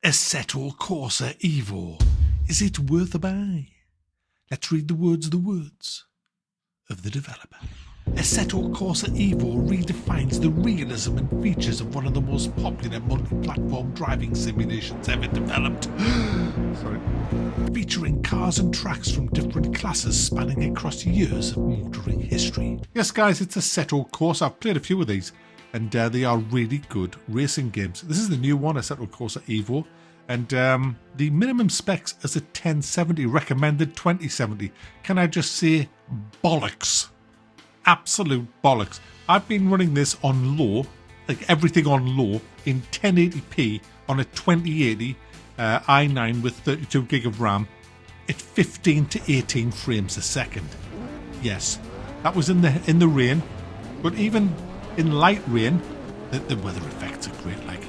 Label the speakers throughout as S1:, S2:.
S1: Assetto Corsa Evo. Is it worth a buy? Let's read the words of the developer. Assetto Corsa Evo redefines the realism and features of one of the most popular multi-platform driving simulations ever developed. Sorry. Featuring cars and tracks from different classes spanning across years of motoring history. Yes guys, it's Assetto Corsa. I've played a few of these and they are really good racing games. This is the new one, Assetto Corsa Evo. And the minimum specs is a 1070, recommended 2070. Can I just say bollocks? Absolute bollocks. I've been running this on low, like everything on low, in 1080p on a 2080 i9 with 32 gig of RAM at 15 to 18 frames a second. Yes, that was in the rain, but even in light rain, the weather effects are great. Like,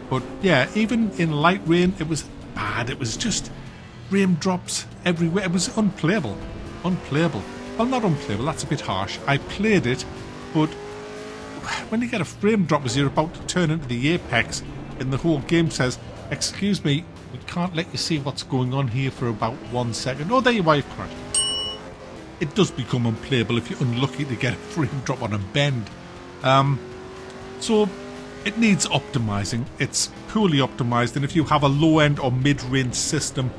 S1: but yeah, even in light rain, it was bad. It was just raindrops everywhere. It was unplayable. Unplayable. Well, not unplayable, that's a bit harsh. I played it, but when you get a frame drop as you're about to turn into the apex and the whole game says, excuse me, we can't let you see what's going on here for about 1 second. Oh, there you are, you've crashed. It does become unplayable if you're unlucky to get a frame drop on a bend. So it needs optimizing. It's poorly optimized, and if you have a low-end or mid-range system,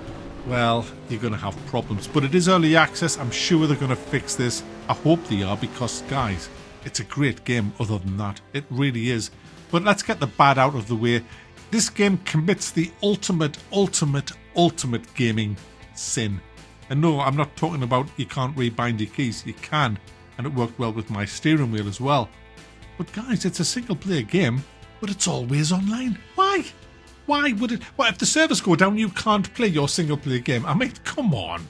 S1: well, you're going to have problems. But it is early access. I'm sure they're going to fix this. I hope they are, because, guys, it's a great game other than that. It really is. But let's get the bad out of the way. This game commits the ultimate gaming sin. And no, I'm not talking about you can't rebind your keys. You can, and it worked well with my steering wheel as well. But, guys, it's a single-player game, but it's always online. Why? Why would it? What if the servers go down, you can't play your single-player game? I mean, come on.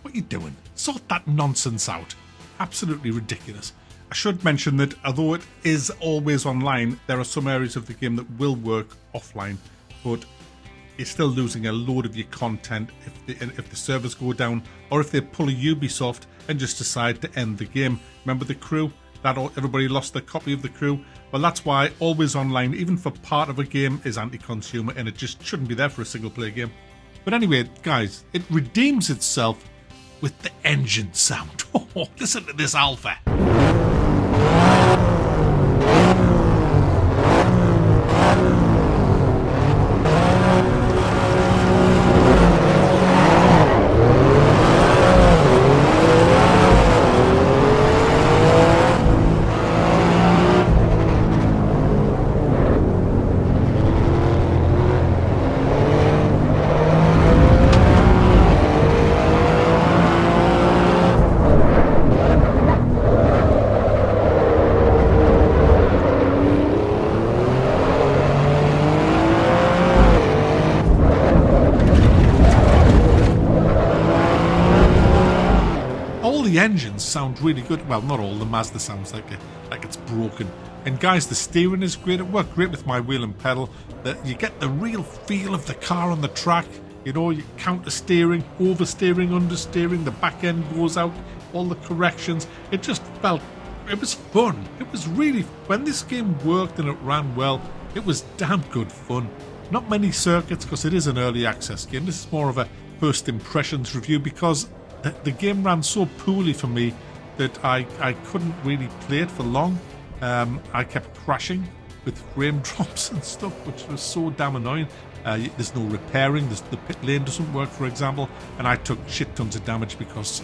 S1: What are you doing? Sort that nonsense out. Absolutely ridiculous. I should mention that although it is always online, there are some areas of the game that will work offline, but you're still losing a load of your content if the servers go down, or if they pull a Ubisoft and just decide to end the game. Remember the crew? That everybody lost their copy of the crew. Well, that's why always online, even for part of a game, is anti-consumer, and it just shouldn't be there for a single-player game. But anyway, guys, it redeems itself with the engine sound. Oh, listen to this alpha. The engines sound really good. Well, not all. The Mazda sounds like it's broken. And guys, the steering is great. It worked great with my wheel and pedal. You get the real feel of the car on the track. You know, you counter steering, oversteering, understeering. The back end goes out. All the corrections. It just felt. It was fun. It was really. When this game worked and it ran well, it was damn good fun. Not many circuits because it is an early access game. This is more of a first impressions review because the game ran so poorly for me that I couldn't really play it for long. I kept crashing with frame drops and stuff, which was so damn annoying. There's no repairing. The pit lane doesn't work, for example, and I took shit tons of damage because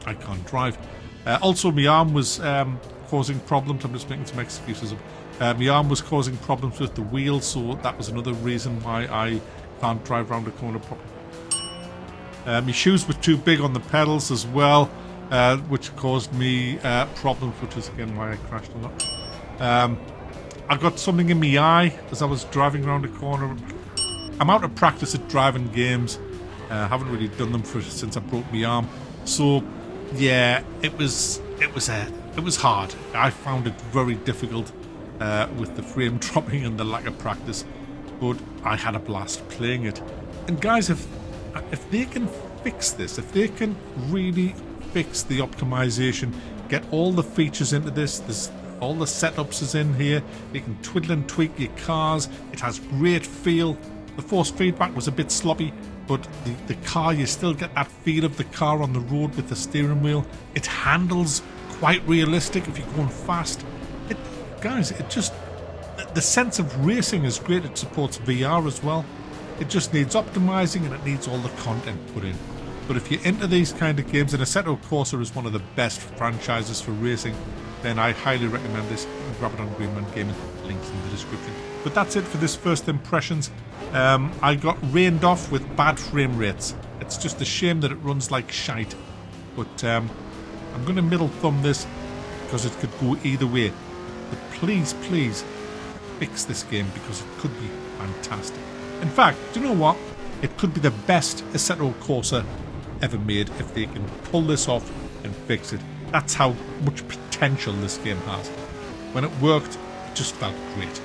S1: I can't drive. Also, my arm was causing problems. I'm just making some excuses. My arm was causing problems with the wheel, so that was another reason why I can't drive around a corner properly. My shoes were too big on the pedals as well, which caused me problems, which is again why I crashed a lot. I got something in my eye as I was driving around a corner. I'm out of practice at driving games. I haven't really done them since I broke my arm. So yeah, it was hard. I found it very difficult with the frame dropping and the lack of practice, but I had a blast playing it. And guys, if they can fix this, if they can really fix the optimization, get all the features into this, all the setups is in here, you can twiddle and tweak your cars, it has great feel, The force feedback was a bit sloppy, but the car, you still get that feel of the car on the road with the steering wheel. It handles quite realistic if you're going fast. Guys, it just, the sense of racing is great. It supports VR as well. It just needs optimizing, and it needs all the content put in. But if you're into these kind of games, and Assetto Corsa is one of the best franchises for racing, then I highly recommend this. Grab it on Greenman Gaming, links in the description. But that's it for this first impressions. I got rained off with bad frame rates. It's just a shame that it runs like shite. But I'm going to middle thumb this because it could go either way. But please, please fix this game because it could be fantastic. In fact, do you know what? It could be the best Assetto Corsa ever made if they can pull this off and fix it. That's how much potential this game has. When it worked, it just felt great.